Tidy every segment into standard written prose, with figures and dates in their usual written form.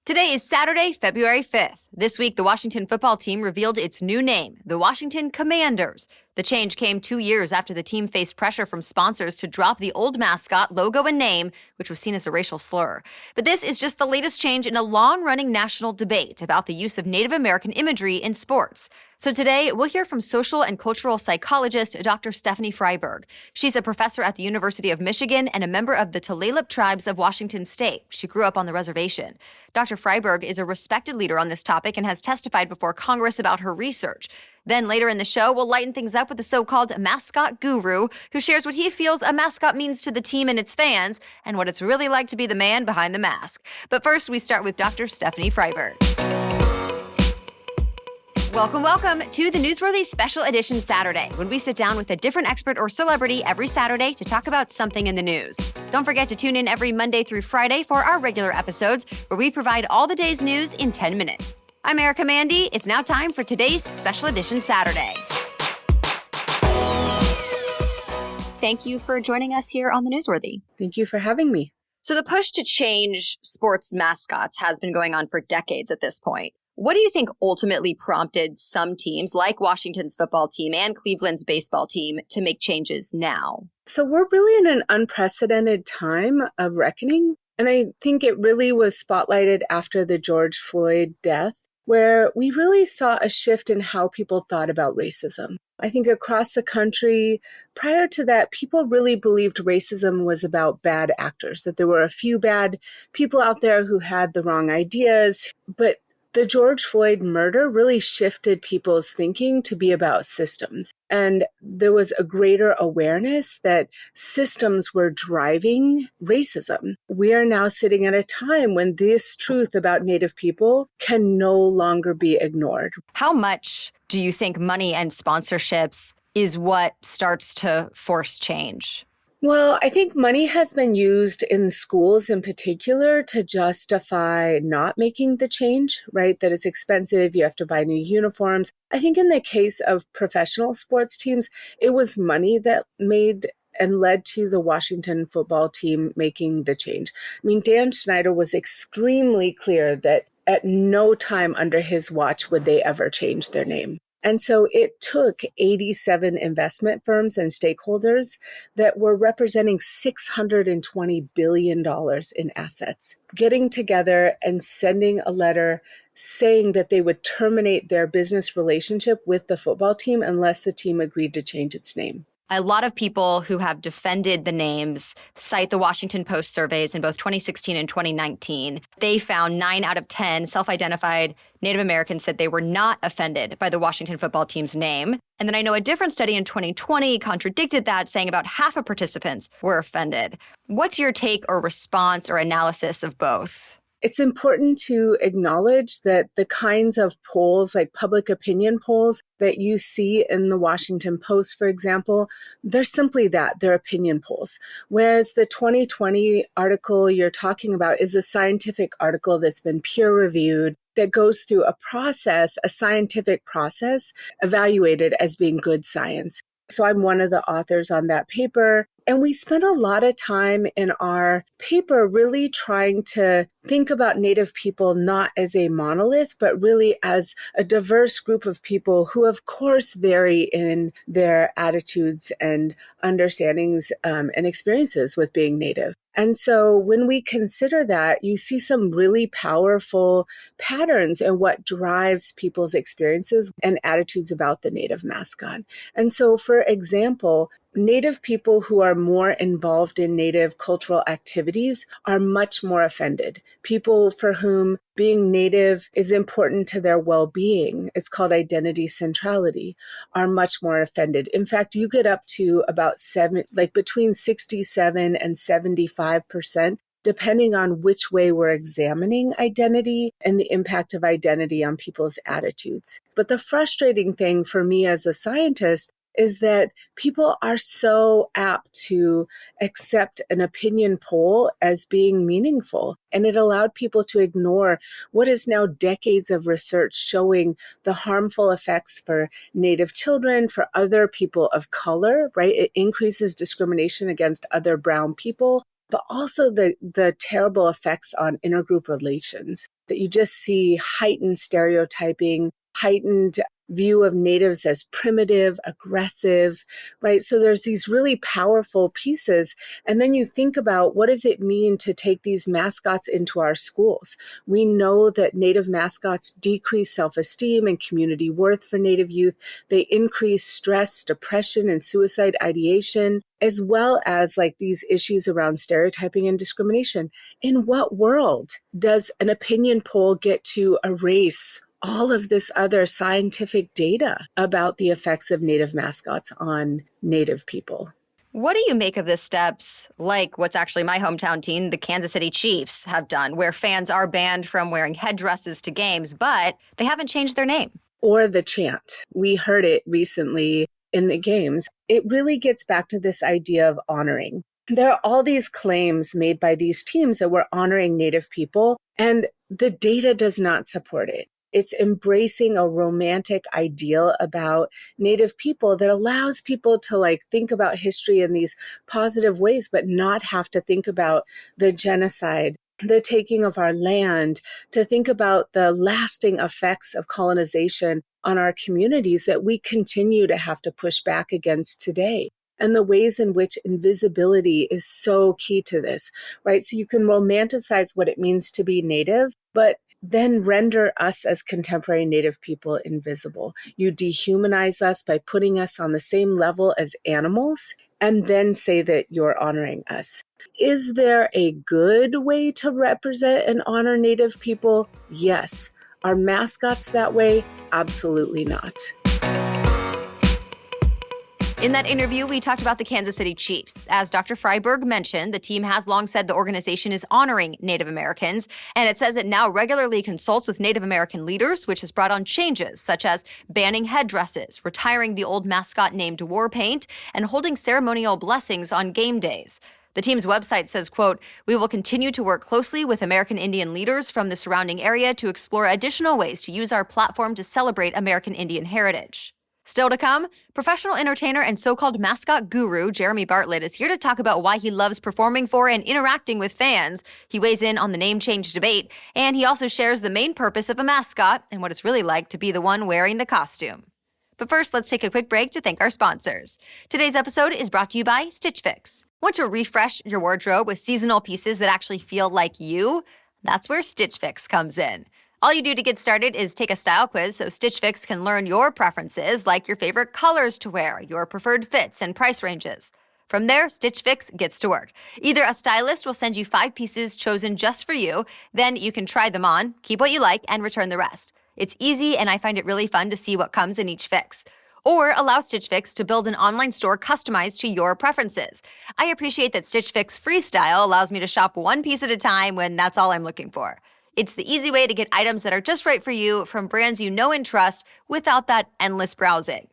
Today is Saturday, February 5th. This week, the Washington football team revealed its new name, the Washington Commanders. The change came 2 years after the team faced pressure from sponsors to drop the old mascot logo and name, which was seen as a racial slur. But this is just the latest change in a long-running national debate about the use of Native American imagery in sports. So today, we'll hear from social and cultural psychologist Dr. Stephanie Fryberg. She's a professor at the University of Michigan and a member of the Tulalip tribes of Washington state. She grew up on the reservation. Dr. Fryberg is a respected leader on this topic and has testified before Congress about her research. Then later in the show, we'll lighten things up with the so-called Mascot Guru, who shares what he feels a mascot means to the team and its fans, and what it's really like to be the man behind the mask. But first, we start with Dr. Stephanie Fryberg. Welcome to the Newsworthy Special Edition Saturday, when we sit down with a different expert or celebrity every Saturday to talk about something in the news. Don't forget to tune in every Monday through Friday for our regular episodes, where we provide all the day's news in 10 minutes. I'm Erica Mandy. It's now time for today's Special Edition Saturday. Thank you for joining us here on the Newsworthy. Thank you for having me. So the push to change sports mascots has been going on for decades at this point. What do you think ultimately prompted some teams like Washington's football team and Cleveland's baseball team to make changes now? So we're really in an unprecedented time of reckoning. And I think it really was spotlighted after the George Floyd death, where we really saw a shift in how people thought about racism. I think across the country, prior to that, people really believed racism was about bad actors, that there were a few bad people out there who had the wrong ideas. But the George Floyd murder really shifted people's thinking to be about systems. And there was a greater awareness that systems were driving racism. We are now sitting at a time when this truth about Native people can no longer be ignored. How much do you think money and sponsorships is what starts to force change? Well, I think money has been used in schools in particular to justify not making the change, right? That it's expensive, you have to buy new uniforms. I think in the case of professional sports teams, it was money that made and led to the Washington football team making the change. I mean, Dan Snyder was extremely clear that at no time under his watch would they ever change their name. And so it took 87 investment firms and stakeholders that were representing $620 billion in assets, getting together and sending a letter saying that they would terminate their business relationship with the football team unless the team agreed to change its name. A lot of people who have defended the names cite the Washington Post surveys in both 2016 and 2019. They found 9 out of 10 self-identified Native Americans said they were not offended by the Washington football team's name. And then I know a different study in 2020 contradicted that, saying about half of participants were offended. What's your take or response or analysis of both? It's important to acknowledge that the kinds of polls, like public opinion polls that you see in the Washington Post, for example, they're simply that, they're opinion polls. Whereas the 2020 article you're talking about is a scientific article that's been peer-reviewed, that goes through a process, a scientific process, evaluated as being good science. So I'm one of the authors on that paper. And we spent a lot of time in our paper really trying to think about Native people not as a monolith, but really as a diverse group of people who, of course, vary in their attitudes and understandings and experiences with being Native. And so when we consider that, you see some really powerful patterns in what drives people's experiences and attitudes about the Native mascot. And so, for example, Native people who are more involved in Native cultural activities are much more offended. People for whom being Native is important to their well-being, it's called identity centrality, are much more offended. In fact, you get up to about between 67 and 75%, depending on which way we're examining identity and the impact of identity on people's attitudes. But the frustrating thing for me as a scientist is that people are so apt to accept an opinion poll as being meaningful. And it allowed people to ignore what is now decades of research showing the harmful effects for Native children, for other people of color, right? It increases discrimination against other brown people, but also the terrible effects on intergroup relations. that you just see heightened stereotyping, heightened view of natives as primitive, aggressive, right? So there's these really powerful pieces. And then you think about, what does it mean to take these mascots into our schools? We know that native mascots decrease self-esteem and community worth for native youth. They increase stress, depression, and suicide ideation, as well as like these issues around stereotyping and discrimination. In what world does an opinion poll get to erase all of this other scientific data about the effects of native mascots on native people? What do you make of the steps, like what's actually my hometown team, the Kansas City Chiefs, have done, where fans are banned from wearing headdresses to games, but they haven't changed their name? Or the chant. We heard it recently in the games. It really gets back to this idea of honoring. There are all these claims made by these teams that we're honoring native people, and the data does not support it. It's embracing a romantic ideal about native people that allows people to like think about history in these positive ways, but not have to think about the genocide, the taking of our land, to think about the lasting effects of colonization on our communities that we continue to have to push back against today. And the ways in which invisibility is so key to this, right? So you can romanticize what it means to be native, but then render us as contemporary native people invisible. You dehumanize us by putting us on the same level as animals, and then say that you're honoring us. Is there a good way to represent and honor native people? Yes. Are mascots that way? Absolutely not. In that interview, we talked about the Kansas City Chiefs. As Dr. Fryberg mentioned, the team has long said the organization is honoring Native Americans, and it says it now regularly consults with Native American leaders, which has brought on changes such as banning headdresses, retiring the old mascot named War Paint, and holding ceremonial blessings on game days. The team's website says, quote, "We will continue to work closely with American Indian leaders from the surrounding area to explore additional ways to use our platform to celebrate American Indian heritage." Still to come, professional entertainer and so-called mascot guru Jerome Bartlett is here to talk about why he loves performing for and interacting with fans. He weighs in on the name change debate, and he also shares the main purpose of a mascot and what it's really like to be the one wearing the costume. But first, let's take a quick break to thank our sponsors. Today's episode is brought to you by Stitch Fix. Want to refresh your wardrobe with seasonal pieces that actually feel like you? That's where Stitch Fix comes in. All you do to get started is take a style quiz so Stitch Fix can learn your preferences, like your favorite colors to wear, your preferred fits, and price ranges. From there, Stitch Fix gets to work. Either a stylist will send you 5 pieces chosen just for you, then you can try them on, keep what you like, and return the rest. It's easy, and I find it really fun to see what comes in each fix. Or allow Stitch Fix to build an online store customized to your preferences. I appreciate that Stitch Fix Freestyle allows me to shop one piece at a time when that's all I'm looking for. It's the easy way to get items that are just right for you from brands you know and trust without that endless browsing.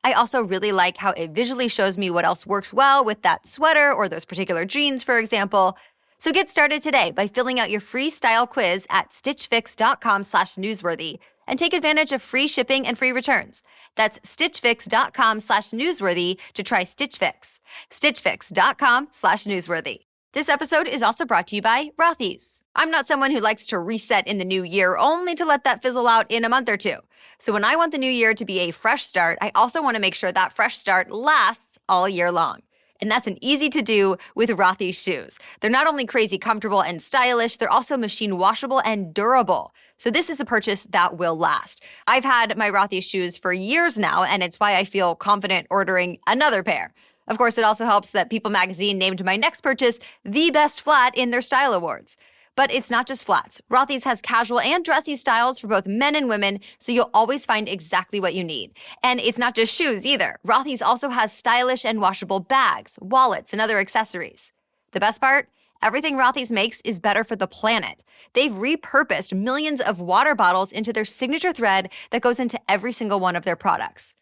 I also really like how it visually shows me what else works well with that sweater or those particular jeans, for example. So get started today by filling out your free style quiz at stitchfix.com/newsworthy and take advantage of free shipping and free returns. That's stitchfix.com/newsworthy to try Stitch Fix. stitchfix.com/newsworthy. This episode is also brought to you by Rothy's. I'm not someone who likes to reset in the new year only to let that fizzle out in a month or two. So when I want the new year to be a fresh start, I also want to make sure that fresh start lasts all year long. And that's an easy to do with Rothy's shoes. They're not only crazy comfortable and stylish, they're also machine washable and durable. So this is a purchase that will last. I've had my Rothy's shoes for years now, and it's why I feel confident ordering another pair. Of course, it also helps that People magazine named my next purchase the best flat in their style awards. But it's not just flats. Rothy's has casual and dressy styles for both men and women, so you'll always find exactly what you need. And it's not just shoes either. Rothy's also has stylish and washable bags, wallets, and other accessories. The best part? Everything Rothy's makes is better for the planet. They've repurposed millions of water bottles into their signature thread that goes into every single one of their products.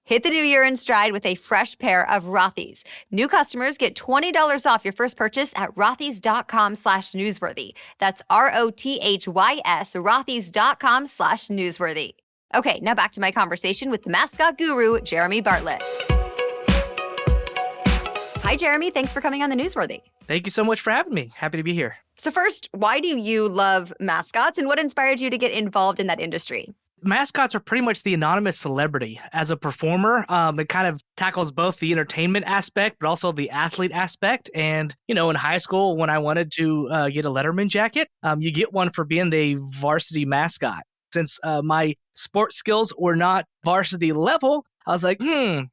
Hit the new year in stride with a fresh pair of Rothy's. New customers get $20 off your first purchase at rothys.com/newsworthy. That's ROTHYS, rothys.com/newsworthy. Okay, now back to my conversation with the Mascot Guru, Jerome Bartlett. Hi, Jerome. Thanks for coming on the Newsworthy. Thank you so much for having me. Happy to be here. So first, why do you love mascots and what inspired you to get involved in that industry? Mascots are pretty much the anonymous celebrity. As a performer, it kind of tackles both the entertainment aspect, but also the athlete aspect. And, in high school, when I wanted to get a Letterman jacket, you get one for being the varsity mascot. Since my sports skills were not varsity level, I was like,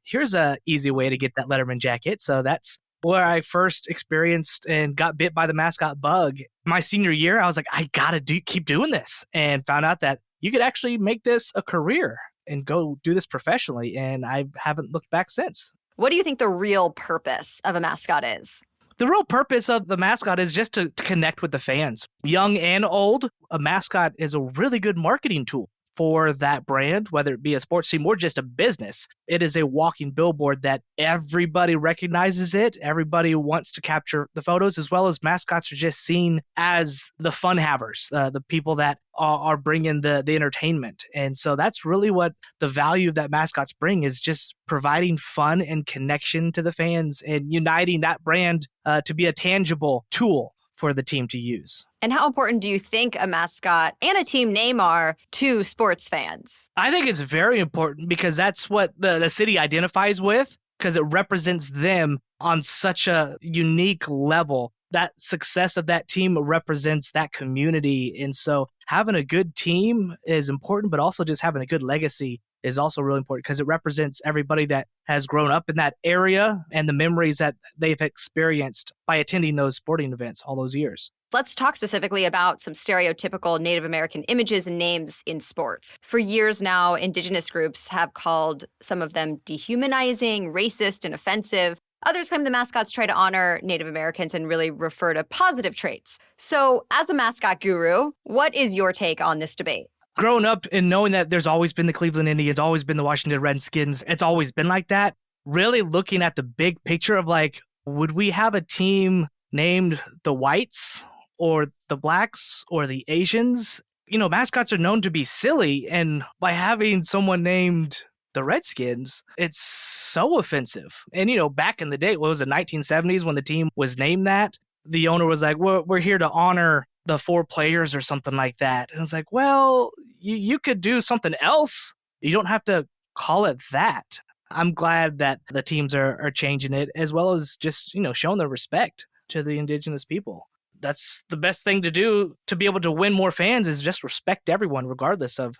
here's a easy way to get that Letterman jacket. So that's where I first experienced and got bit by the mascot bug. My senior year, I was like, I gotta keep doing this, and found out that you could actually make this a career and go do this professionally. And I haven't looked back since. What do you think the real purpose of a mascot is? The real purpose of the mascot is just to connect with the fans, young and old. A mascot is a really good marketing tool for that brand, whether it be a sports team or just a business. It is a walking billboard that everybody recognizes it. Everybody wants to capture the photos, as well as mascots are just seen as the fun havers, the people that are bringing the entertainment. And so that's really what the value of that mascots bring, is just providing fun and connection to the fans and uniting that brand to be a tangible tool for the team to use. And how important do you think a mascot and a team name are to sports fans? I think it's very important because that's what the city identifies with, because it represents them on such a unique level. That success of that team represents that community. And so having a good team is important, but also just having a good legacy is also really important because it represents everybody that has grown up in that area and the memories that they've experienced by attending those sporting events all those years. Let's talk specifically about some stereotypical Native American images and names in sports. For years now, Indigenous groups have called some of them dehumanizing, racist, and offensive. Others claim the mascots try to honor Native Americans and really refer to positive traits. So, as a mascot guru, what is your take on this debate? Growing up and knowing that there's always been the Cleveland Indians, always been the Washington Redskins, it's always been like that. Really looking at the big picture of like, would we have a team named the Whites or the Blacks or the Asians? Mascots are known to be silly. And by having someone named the Redskins, it's so offensive. And, back in the day, what was it, 1970s when the team was named that? The owner was like, we're here to honor the 4 players or something like that. And it's like, well, you could do something else. You don't have to call it that. I'm glad that the teams are changing it, as well as just, showing their respect to the Indigenous people. That's the best thing to do to be able to win more fans, is just respect everyone regardless of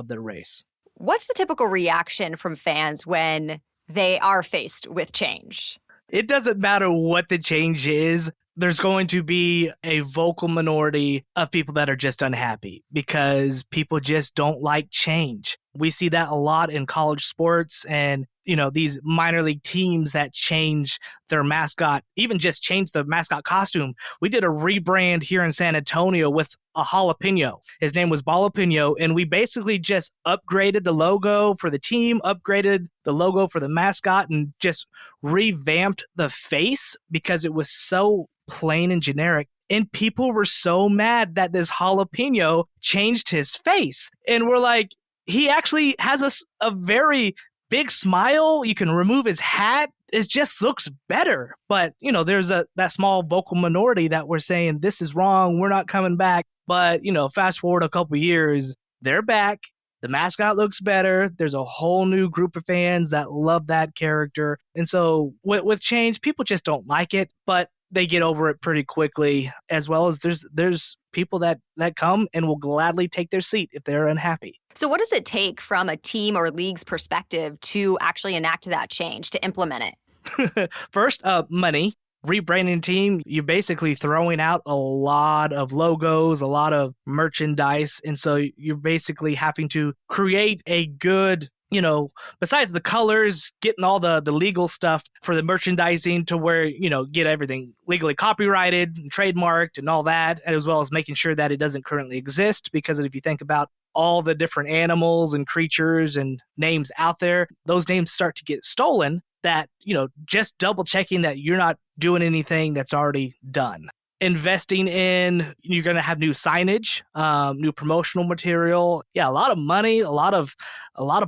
their race. What's the typical reaction from fans when they are faced with change? It doesn't matter what the change is. There's going to be a vocal minority of people that are just unhappy because people just don't like change. We see that a lot in college sports and, these minor league teams that change their mascot, even just change the mascot costume. We did a rebrand here in San Antonio with a jalapeno. His name was Jalapeno, and we basically just upgraded the logo for the team, upgraded the logo for the mascot, and just revamped the face because it was so plain and generic. And people were so mad that this jalapeno changed his face. And we're like, he actually has a very big smile. You can remove his hat. It just looks better. But, there's that small vocal minority that we're saying, this is wrong. We're not coming back. But, fast forward a couple years, they're back. The mascot looks better. There's a whole new group of fans that love that character. And so with change, people just don't like it, but they get over it pretty quickly, as well as there's people that come and will gladly take their seat if they're unhappy. So what does it take from a team or league's perspective to actually enact that change, to implement it? First, money. Rebranding team, you're basically throwing out a lot of logos, a lot of merchandise. And so you're basically having to create a good, besides the colors, getting all the legal stuff for the merchandising to where, get everything legally copyrighted and trademarked and all that, as well as making sure that it doesn't currently exist. Because if you think about all the different animals and creatures and names out there, those names start to get stolen. That, just double checking that you're not doing anything that's already done. Investing in, you're going to have new signage, new promotional material. Yeah, a lot of money, a lot of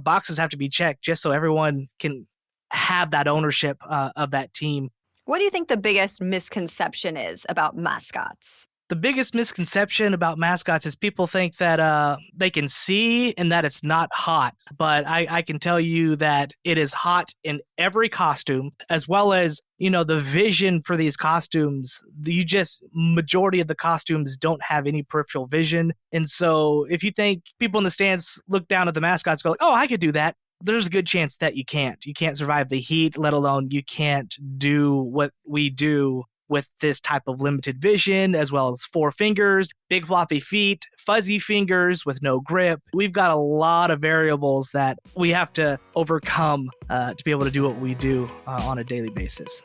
boxes have to be checked just so everyone can have that ownership of that team. What do you think the biggest misconception is about mascots? The biggest misconception about mascots is people think that they can see and that it's not hot. But I can tell you that it is hot in every costume, as well as, the vision for these costumes. Majority of the costumes don't have any peripheral vision. And so if you think people in the stands look down at the mascots, go like, oh, I could do that. There's a good chance that you can't. You can't survive the heat, let alone you can't do what we do with this type of limited vision, as well as 4 fingers, big floppy feet, fuzzy fingers with no grip. We've got a lot of variables that we have to overcome to be able to do what we do on a daily basis.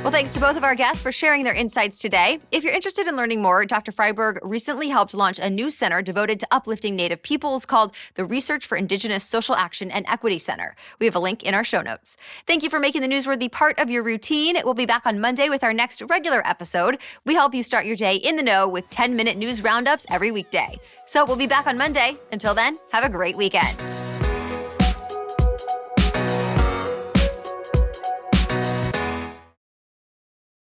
Well, thanks to both of our guests for sharing their insights today. If you're interested in learning more, Dr. Fryberg recently helped launch a new center devoted to uplifting Native peoples called the Research for Indigenous Social Action and Equity Center. We have a link in our show notes. Thank you for making the newsworthy part of your routine. We'll be back on Monday with our next regular episode. We help you start your day in the know with 10-minute news roundups every weekday. So we'll be back on Monday. Until then, have a great weekend.